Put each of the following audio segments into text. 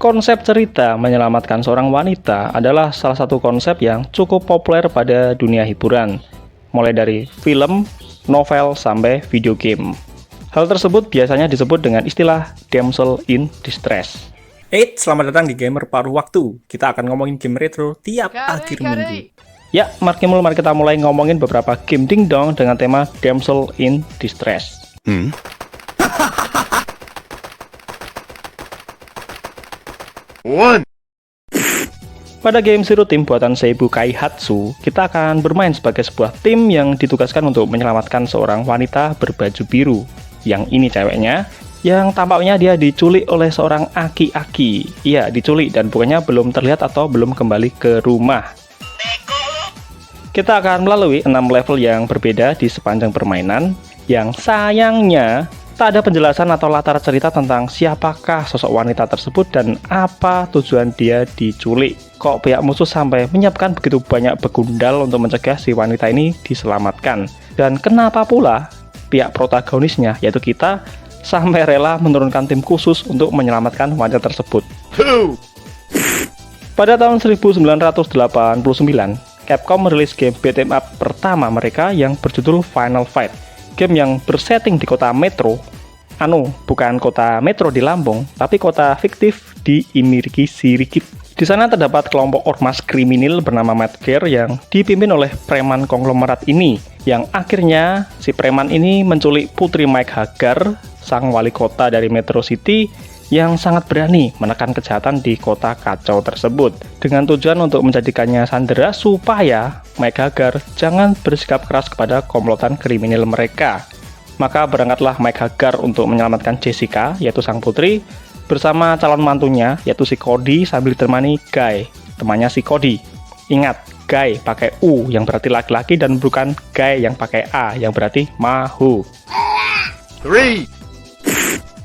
Konsep cerita menyelamatkan seorang wanita adalah salah satu konsep yang cukup populer pada dunia hiburan, mulai dari film, novel, sampai video game. Hal tersebut biasanya disebut dengan istilah damsel in distress. Selamat datang di Gamer Paruh Waktu. Kita akan ngomongin game retro tiap akhir minggu. Ya, mari kita mulai ngomongin beberapa game dingdong dengan tema damsel in distress. Pada game Zero Team buatan Seibu Kaihatsu, kita akan bermain sebagai sebuah tim yang ditugaskan untuk menyelamatkan seorang wanita berbaju biru. Yang ini ceweknya, yang tampaknya dia diculik oleh seorang aki-aki. Iya, diculik dan bukannya belum terlihat atau belum kembali ke rumah. Kita akan melalui 6 level yang berbeda di sepanjang permainan, yang sayangnya tak ada penjelasan atau latar cerita tentang siapakah sosok wanita tersebut dan apa tujuan dia diculik. Kok pihak musuh sampai menyiapkan begitu banyak begundal untuk mencegah si wanita ini diselamatkan? Dan kenapa pula pihak protagonisnya, yaitu kita, sampai rela menurunkan tim khusus untuk menyelamatkan wanita tersebut? Pada tahun 1989, Capcom merilis game beat'em up pertama mereka yang berjudul Final Fight. Game yang bersetting di kota Metro, bukan kota Metro di Lampung, tapi kota fiktif di Imiriki Sirikit. Di sana terdapat kelompok ormas kriminal bernama Mad Gear yang dipimpin oleh preman konglomerat ini, yang akhirnya si preman ini menculik Putri Mike Hagar, sang wali kota dari Metro City, yang sangat berani menekan kejahatan di kota kacau tersebut, dengan tujuan untuk menjadikannya sandera supaya Mike Hagar jangan bersikap keras kepada komplotan kriminal mereka. Maka berangkatlah Mike Hagar untuk menyelamatkan Jessica, yaitu sang putri, bersama calon mantunya, yaitu si Cody, sambil ditemani Guy, temannya si Cody. Ingat, Guy pakai U yang berarti laki-laki dan bukan Guy yang pakai A yang berarti mahu. 3.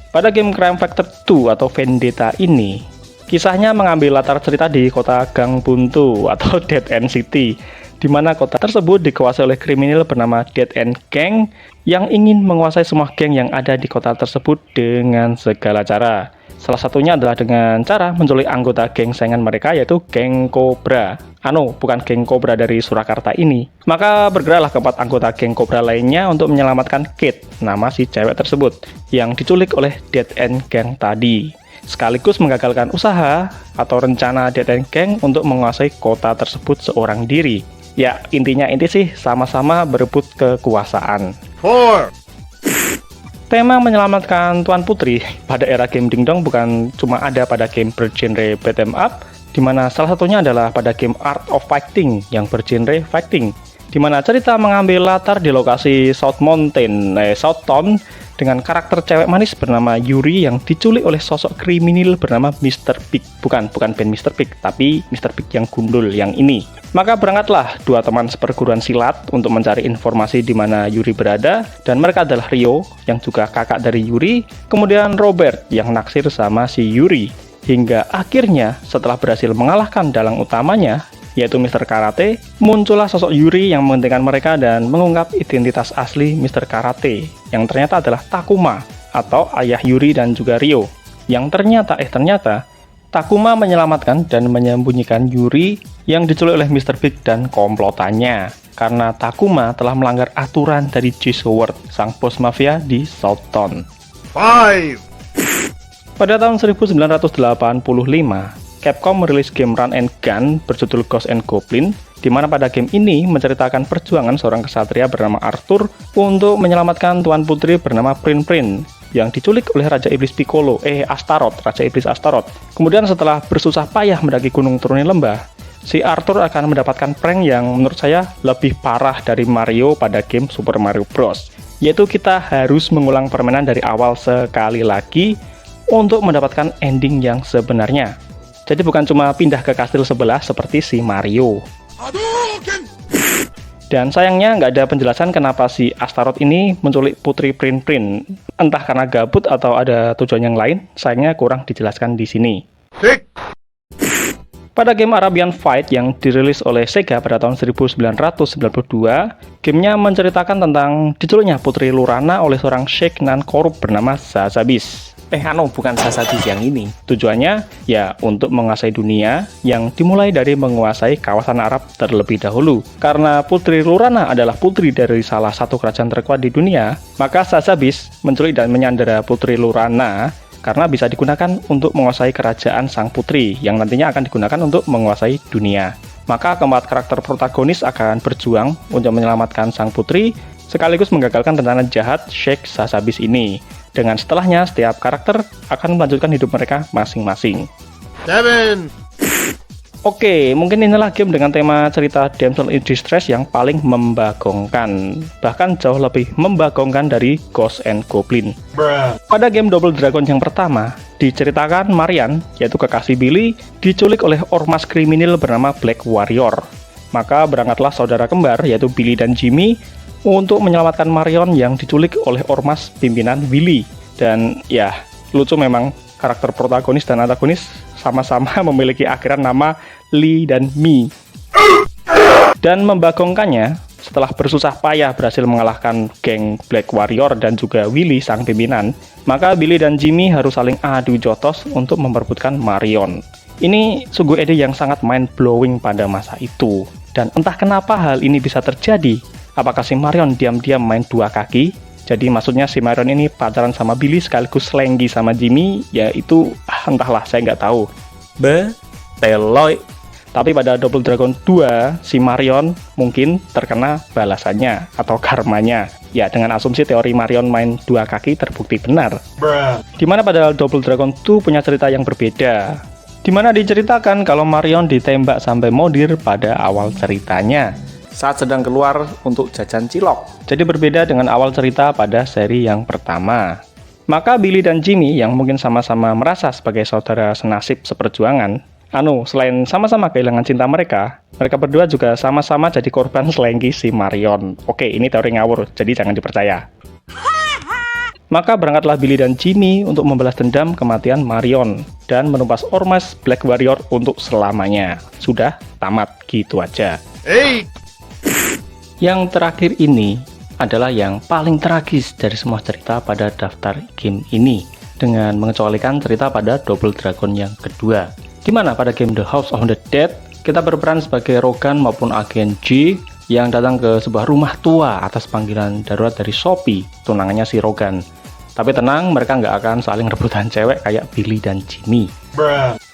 Pada game Crime Factor 2 atau Vendetta ini, kisahnya mengambil latar cerita di kota Gang Buntu atau Dead End City, di mana kota tersebut dikuasai oleh kriminal bernama Dead End Gang yang ingin menguasai semua geng yang ada di kota tersebut dengan segala cara. Salah satunya adalah dengan cara menculik anggota geng saingan mereka, yaitu geng Cobra. Bukan geng Cobra dari Surakarta ini. Maka bergeraklah keempat anggota geng Cobra lainnya untuk menyelamatkan Kate, nama si cewek tersebut, yang diculik oleh Dead End Gang tadi. Sekaligus menggagalkan usaha atau rencana Dead End Gang untuk menguasai kota tersebut seorang diri. Ya, inti sih sama-sama berebut kekuasaan. 4. Tema menyelamatkan Tuan Putri pada era game dingdong bukan cuma ada pada game bergenre beat'em up, di mana salah satunya adalah pada game Art of Fighting yang bergenre fighting, di mana cerita mengambil latar di lokasi South Town dengan karakter cewek manis bernama Yuri yang diculik oleh sosok kriminal bernama Mr. Big. Bukan band Mr. Big, tapi Mr. Big yang gundul yang ini. Maka berangkatlah dua teman seperguruan silat untuk mencari informasi di mana Yuri berada, dan mereka adalah Rio yang juga kakak dari Yuri, kemudian Robert yang naksir sama si Yuri. Hingga akhirnya setelah berhasil mengalahkan dalang utamanya, yaitu Mr. Karate, muncullah sosok Yuri yang menghentikan mereka dan mengungkap identitas asli Mr. Karate, yang ternyata adalah Takuma, atau ayah Yuri dan juga Rio. Yang ternyata Takuma menyelamatkan dan menyembunyikan Yuri yang diculik oleh Mr. Big dan komplotannya, karena Takuma telah melanggar aturan dari Juice Howard, sang bos mafia di South Town. 5. Pada tahun 1985, Capcom merilis game Run and Gun berjudul Ghost and Goblin, di mana pada game ini menceritakan perjuangan seorang kesatria bernama Arthur untuk menyelamatkan Tuan Putri bernama Prin yang diculik oleh Raja Iblis Piccolo, Raja Iblis Astaroth. Kemudian setelah bersusah payah mendaki gunung turunin lembah, si Arthur akan mendapatkan prank yang menurut saya lebih parah dari Mario pada game Super Mario Bros. Yaitu kita harus mengulang permainan dari awal sekali lagi untuk mendapatkan ending yang sebenarnya. Jadi bukan cuma pindah ke kastil sebelah seperti si Mario. Dan sayangnya nggak ada penjelasan kenapa si Astaroth ini menculik Putri Prin. Entah karena gabut atau ada tujuan yang lain, sayangnya kurang dijelaskan di sini. Pada game Arabian Fight yang dirilis oleh Sega pada tahun 1992, gamenya menceritakan tentang diculiknya Putri Lurana oleh seorang sheikh nan korup bernama Zazabis. Bukan Sasabis yang ini. Tujuannya ya untuk menguasai dunia yang dimulai dari menguasai kawasan Arab terlebih dahulu. Karena Putri Lurana adalah putri dari salah satu kerajaan terkuat di dunia, maka Sasabis menculik dan menyandera Putri Lurana karena bisa digunakan untuk menguasai kerajaan sang putri yang nantinya akan digunakan untuk menguasai dunia. Maka keempat karakter protagonis akan berjuang untuk menyelamatkan sang putri sekaligus menggagalkan rencana jahat Sheikh Sasabis ini. Dengan setelahnya, setiap karakter akan melanjutkan hidup mereka masing-masing. 7, Oke, mungkin inilah game dengan tema cerita Damsel in Distress yang paling membagongkan. Bahkan jauh lebih membagongkan dari Ghost and Goblin. Pada game Double Dragon yang pertama, diceritakan Marian, yaitu kekasih Billy, diculik oleh ormas kriminal bernama Black Warrior. Maka berangkatlah saudara kembar, yaitu Billy dan Jimmy, untuk menyelamatkan Marion yang diculik oleh ormas pimpinan Willy. Dan ya, lucu memang karakter protagonis dan antagonis sama-sama memiliki akhiran nama Lee dan Mi. Dan membagongkannya, setelah bersusah payah berhasil mengalahkan geng Black Warrior dan juga Willy sang pimpinan, maka Billy dan Jimmy harus saling adu jotos untuk memperebutkan Marion. Ini sungguh ide yang sangat mind-blowing pada masa itu. Dan entah kenapa hal ini bisa terjadi. Apakah si Marion diam-diam main dua kaki? Jadi maksudnya si Marion ini pacaran sama Billy sekaligus selenggi sama Jimmy? Ya itu entahlah, saya nggak tahu. Beteloy. Tapi pada Double Dragon 2, si Marion mungkin terkena balasannya atau karmanya. Ya, dengan asumsi teori Marion main dua kaki terbukti benar. Dimana pada Double Dragon 2 punya cerita yang berbeda. Dimana diceritakan kalau Marion ditembak sampai modir pada awal ceritanya Saat sedang keluar untuk jajan cilok. Jadi berbeda dengan awal cerita pada seri yang pertama. Maka Billy dan Jimmy yang mungkin sama-sama merasa sebagai saudara senasib seperjuangan, selain sama-sama kehilangan cinta mereka berdua juga sama-sama jadi korban selengki si Marion. Oke, ini teori ngawur, jadi jangan dipercaya. Maka berangkatlah Billy dan Jimmy untuk membalas dendam kematian Marion dan menumpas ormas Black Warrior untuk selamanya. Sudah tamat gitu aja. 8, Yang terakhir ini adalah yang paling tragis dari semua cerita pada daftar game ini, dengan mengecualikan cerita pada Double Dragon yang kedua. Dimana pada game The House of the Dead, kita berperan sebagai Rogan maupun agen G yang datang ke sebuah rumah tua atas panggilan darurat dari Sophie, tunangannya si Rogan. Tapi tenang, mereka nggak akan saling rebutan cewek kayak Billy dan Jimmy.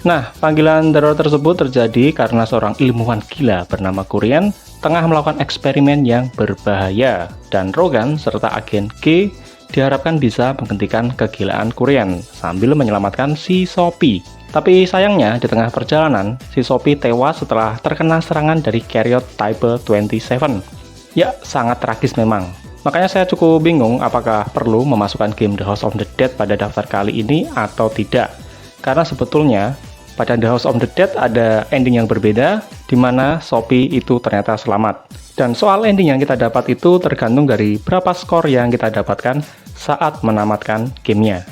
Nah, panggilan darurat tersebut terjadi karena seorang ilmuwan gila bernama Kurian tengah melakukan eksperimen yang berbahaya, dan Rogan serta agen G diharapkan bisa menghentikan kegilaan Kurian sambil menyelamatkan si Sophie. Tapi sayangnya di tengah perjalanan, si Sophie tewas setelah terkena serangan dari Chariot Type 27. Ya, sangat tragis memang. Makanya saya cukup bingung apakah perlu memasukkan game The House of the Dead pada daftar kali ini atau tidak. Karena sebetulnya pada The House of the Dead ada ending yang berbeda, di mana Sophie itu ternyata selamat. Dan soal ending yang kita dapat itu tergantung dari berapa skor yang kita dapatkan saat menamatkan gamenya.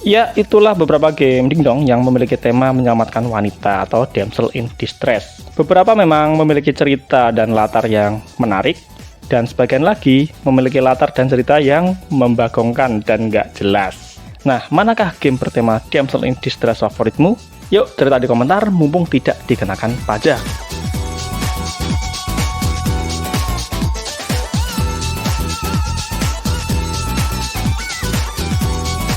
Ya, itulah beberapa game dingdong yang memiliki tema menyelamatkan wanita atau Damsel in Distress. Beberapa memang memiliki cerita dan latar yang menarik, dan sebagian lagi memiliki latar dan cerita yang membagongkan dan nggak jelas. Nah, manakah game bertema Damsel in Distress favoritmu? Yuk, cerita di komentar mumpung tidak dikenakan pajak.